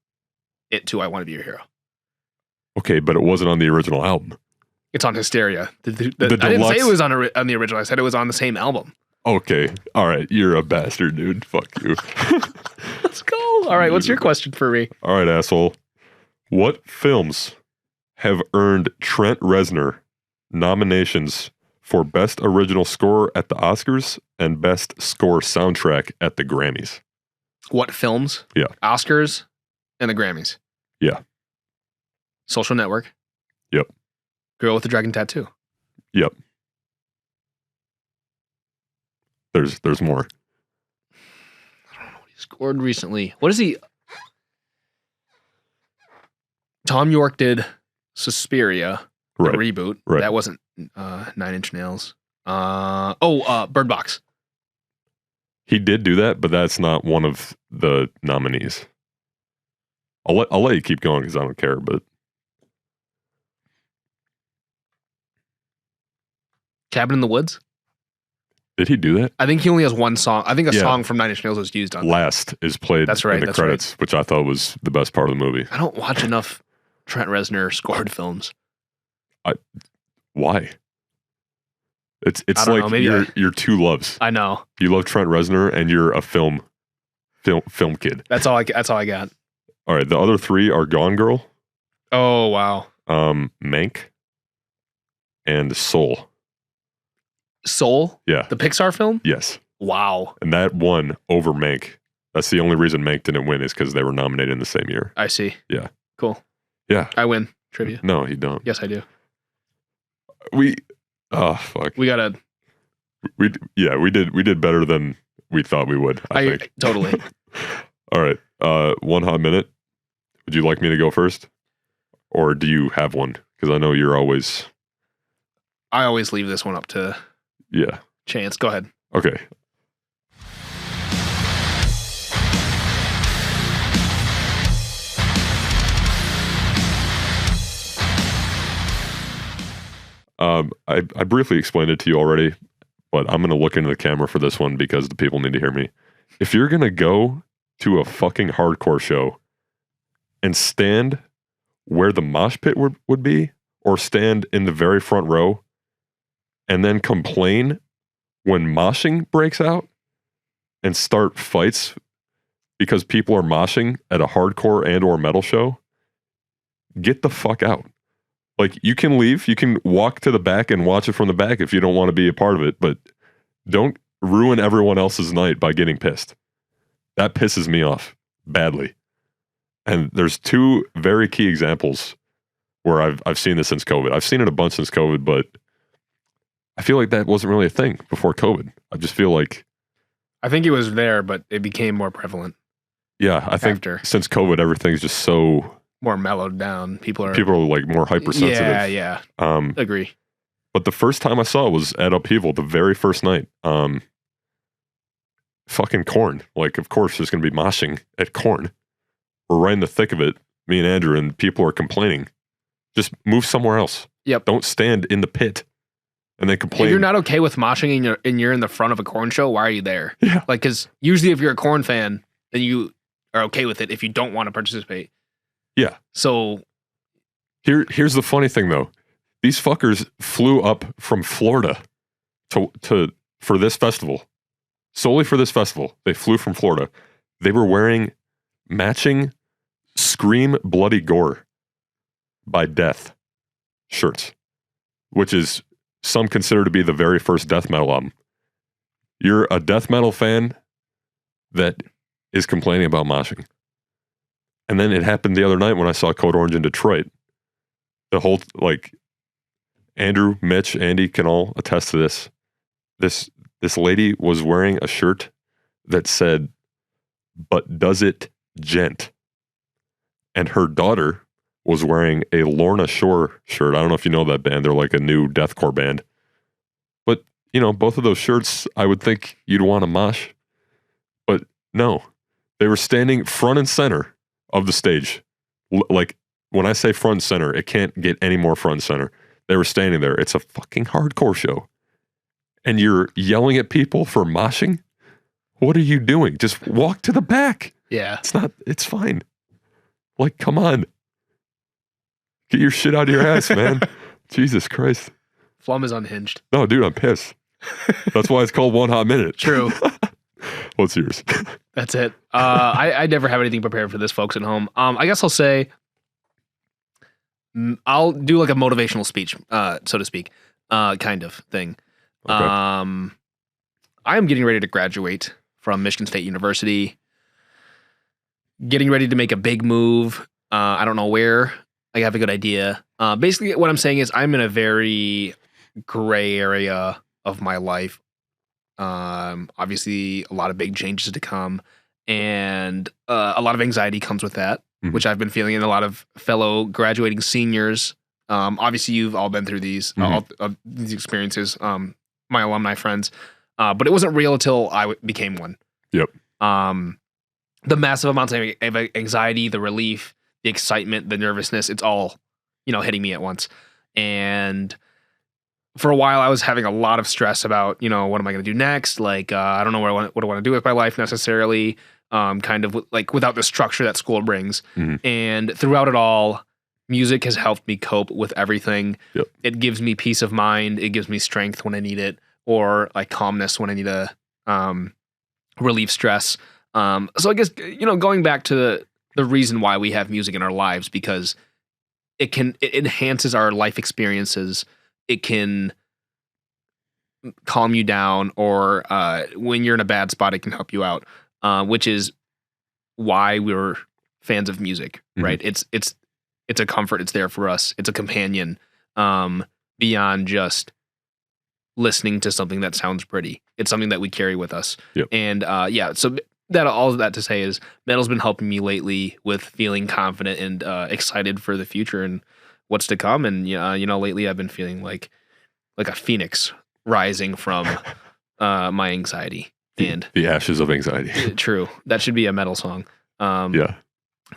it to I Want to Be Your Hero. Okay, but it wasn't on the original album. It's on Hysteria. I didn't deluxe... say it was on the original. I said it was on the same album. Okay. All right. You're a bastard, dude. Fuck you. Let's go. All right. What's your question for me? All right, asshole. What films have earned Trent Rezner nominations for Best Original Score at the Oscars and Best Score Soundtrack at the Grammys? What films? Yeah. Oscars and the Grammys. Yeah. Social Network. Yep. Girl with the Dragon Tattoo. Yep. There's more. I don't know what he scored recently. What is he? Tom York did Suspiria, the reboot. Right. That wasn't 9 Inch Nails. Bird Box. He did do that, but that's not one of the nominees. I'll let you keep going because I don't care, but Cabin in the Woods? Did he do that? I think he only has one song. I think a song from Nine Inch Nails was used on that. Last is played in the credits, which I thought was the best part of the movie. I don't watch enough Trent Reznor scored films. Why? It's like your two loves. I know. You love Trent Reznor and you're a film kid. That's all I got. All right, the other three are Gone Girl. Oh, wow. Mank and Soul. Soul? Yeah. The Pixar film? Yes. Wow. And that won over Mank. That's the only reason Mank didn't win is because they were nominated in the same year. I see. Yeah. Cool. Yeah. I win. Trivia. No, you don't. Yes, I do. Fuck. We gotta. We did better than we thought we would. I think. Totally. All right. 1 hot minute. Would you like me to go first, or do you have one? Because I know you're always. I always leave this one up to. Yeah. Chance. Go ahead. Okay. I briefly explained it to you already, but I'm going to look into the camera for this one because the people need to hear me. If you're going to go to a fucking hardcore show and stand where the mosh pit would be, or stand in the very front row and then complain when moshing breaks out and start fights because people are moshing at a hardcore and or metal show, get the fuck out. Like, you can leave, you can walk to the back and watch it from the back if you don't want to be a part of it, but don't ruin everyone else's night by getting pissed. That pisses me off badly. And there's two very key examples where I've seen this since COVID. I've seen it a bunch since COVID, but I feel like that wasn't really a thing before COVID. I just feel like... I think it was there, but it became more prevalent. Yeah, I think since COVID, everything's just so... more mellowed down. People are like more hypersensitive. Yeah. Agree. But the first time I saw it was at Upheaval, the very first night. Fucking Korn. Like, of course, there's going to be moshing at Korn. We're right in the thick of it, me and Andrew, and people are complaining. Just move somewhere else. Yep. Don't stand in the pit and then complain. If you're not okay with moshing and you're in the front of a Korn show, why are you there? Yeah. Like, because usually if you're a Korn fan, then you are okay with it if you don't want to participate. Yeah. So here's the funny thing though. These fuckers flew up from Florida for this festival. Solely for this festival. They flew from Florida. They were wearing matching Scream Bloody Gore by Death shirts, which is some consider to be the very first death metal album. You're a death metal fan that is complaining about moshing. And then it happened the other night when I saw Code Orange in Detroit. The whole, like, Andrew, Mitch, Andy can all attest to this. This lady was wearing a shirt that said, "But does it, gent?" And her daughter was wearing a Lorna Shore shirt. I don't know if you know that band. They're like a new deathcore band. But, you know, both of those shirts, I would think you'd want to mosh. But no, they were standing front and center of the stage. Like, when I say front and center, it can't get any more front and center. They were standing there. It's a fucking hardcore show. And you're yelling at people for moshing? What are you doing? Just walk to the back. Yeah. It's fine. Like, come on. Get your shit out of your ass, man. Jesus Christ. Flum is unhinged. No, dude, I'm pissed. That's why it's called 1 Hot Minute. True. What's yours? That's it. I never have anything prepared for this, folks at home. I guess I'll say, I'll do like a motivational speech, so to speak, kind of thing. Okay. I am getting ready to graduate from Michigan State University. Getting ready to make a big move. I don't know where. I have a good idea. Basically, what I'm saying is I'm in a very gray area of my life. Obviously, a lot of big changes to come, and a lot of anxiety comes with that, which I've been feeling in a lot of fellow graduating seniors. Obviously, you've all been through these these experiences, my alumni friends, but it wasn't real until I became one. Yep. The massive amounts of anxiety, the relief, the excitement, the nervousness, it's all, hitting me at once. And for a while I was having a lot of stress about, what am I going to do next? Like, I don't know what I want to do with my life necessarily. Kind of like without the structure that school brings. Mhm. And throughout it all, music has helped me cope with everything. Yep. It gives me peace of mind. It gives me strength when I need it, or like calmness when I need to relieve stress. So I guess, going back to the reason why we have music in our lives, because it enhances our life experiences. It can calm you down, or when you're in a bad spot, it can help you out, which is why we're fans of music, right? It's a comfort. It's there for us. It's a companion beyond just listening to something that sounds pretty. It's something that we carry with us. Yep. And so all of that to say is metal's been helping me lately with feeling confident and excited for the future and what's to come. And lately I've been feeling like a phoenix rising from my anxiety. And the ashes of anxiety. True. That should be a metal song. Yeah.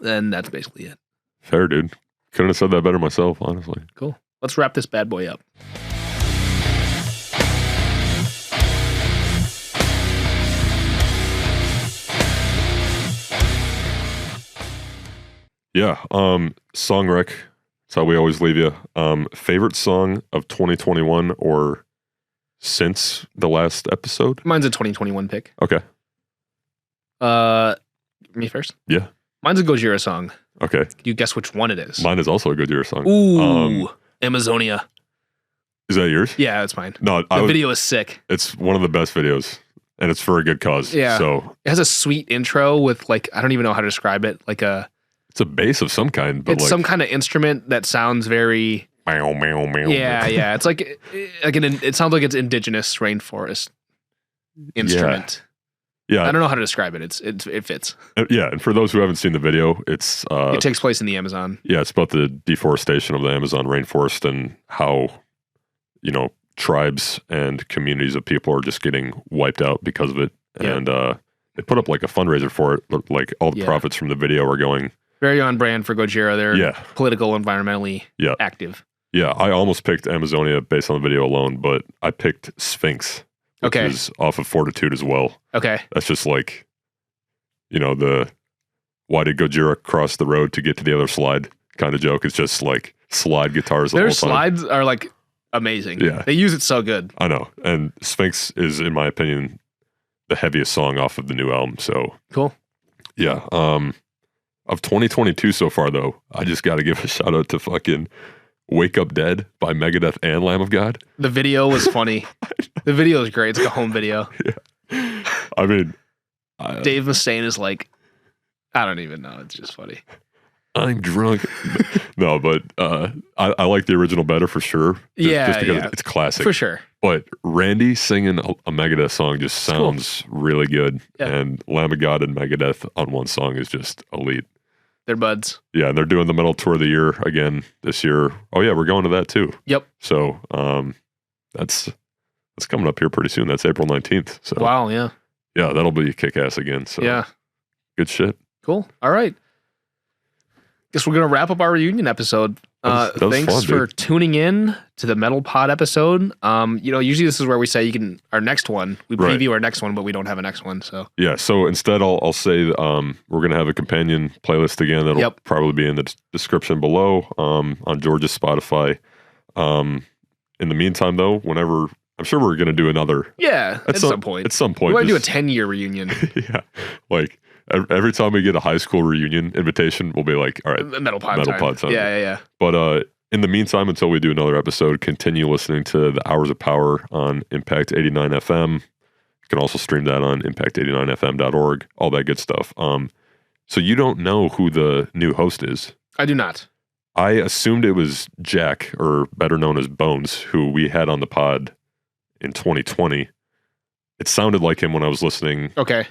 And that's basically it. Fair, dude. Couldn't have said that better myself, honestly. Cool. Let's wrap this bad boy up. Yeah. Song rec. That's how we always leave you. Favorite song of 2021 or since the last episode? Mine's a 2021 pick. Okay. Me first? Yeah. Mine's a Gojira song. Okay. Can you guess which one it is? Mine is also a Gojira song. Ooh. Amazonia. Is that yours? Yeah, that's mine. No, the video is sick. It's one of the best videos, and it's for a good cause. Yeah. So it has a sweet intro with I don't even know how to describe it. It's a bass of some kind, but it's some kind of instrument that sounds very. Meow, meow, meow. Yeah. It's it sounds like it's indigenous rainforest instrument. Yeah. I don't know how to describe it. It fits. Yeah, and for those who haven't seen the video, it's it takes place in the Amazon. Yeah, it's about the deforestation of the Amazon rainforest and how tribes and communities of people are just getting wiped out because of it. Yeah. And they put up like a fundraiser for it. Like all the profits from the video are going very on brand for Gojira. They're political, environmentally active. Yeah, I almost picked Amazonia based on the video alone, but I picked Sphinx. Which is off of Fortitude as well. Okay. That's just like, the why did Gojira cross the road to get to the other slide kind of joke. It's just like slide guitars. Their slides are like amazing. Yeah. They use it so good. I know. And Sphinx is, in my opinion, the heaviest song off of the new album. So cool. Yeah. Of 2022 so far, though, I just got to give a shout out to fucking Wake Up Dead by Megadeth and Lamb of God. The video was funny. The video is great. It's like a home video. Yeah. I mean, Dave Mustaine is like, I don't even know. It's just funny. I'm drunk. No, but I like the original better for sure. Just because it's classic. For sure. But Randy singing a Megadeth song just sounds really good. Yeah. And Lamb of God and Megadeth on one song is just elite. They're buds. Yeah, and they're doing the Metal Tour of the Year again this year. Oh yeah, we're going to that too. Yep. So that's coming up here pretty soon. That's April 19th. So wow, yeah. Yeah, that'll be kick-ass again. So yeah. Good shit. Cool. All right. Guess we're going to wrap up our reunion episode. That was thanks fun, for dude. tuning in to the Metal Pod episode. Usually this is where we say our next one. We preview our next one, but we don't have a next one. So yeah. So instead, I'll say we're going to have a companion playlist again. That'll probably be in the description below on George's Spotify. In the meantime, though, whenever I'm sure we're going to do another. Yeah, at some point. At some point, we're going to do a 10-year reunion. Yeah, like. Every time we get a high school reunion invitation, we'll be like, all right, Metal Pod time. Yeah. But in the meantime, until we do another episode, continue listening to the Hours of Power on Impact 89 FM. You can also stream that on impact89fm.org, all that good stuff. So you don't know who the new host is? I do not. I assumed it was Jack, or better known as Bones, who we had on the pod in 2020. It sounded like him when I was listening. Okay.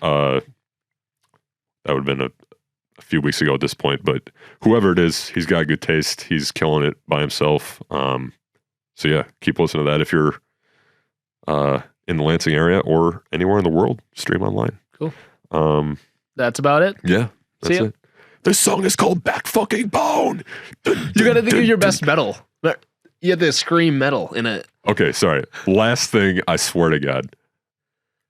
That would have been a few weeks ago at this point, but whoever it is, he's got good taste. He's killing it by himself. So yeah, keep listening to that. If you're in the Lansing area or anywhere in the world, stream online. Cool. That's about it. Yeah, that's it. This song is called Back Fucking Bone. You got to think of your best metal. You had to scream metal in it. Okay, sorry. Last thing, I swear to God.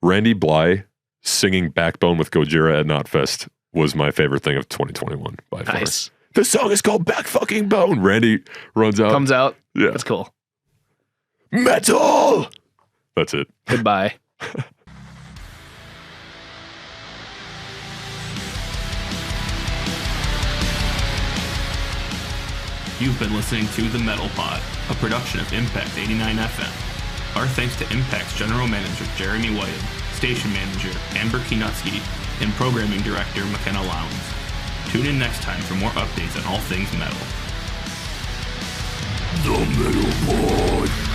Randy Bly singing Backbone with Gojira at Knotfest was my favorite thing of 2021 by far. Nice. The song is called Back Fucking Bone. Randy runs out. Comes out. Yeah. That's cool. Metal! That's it. Goodbye. You've been listening to The Metal Pod, a production of Impact 89 FM. Our thanks to Impact's General Manager Jeremy White, Station Manager Amber Kinutsky, and Programming Director McKenna Lowndes. Tune in next time for more updates on all things metal. The Metal Pod.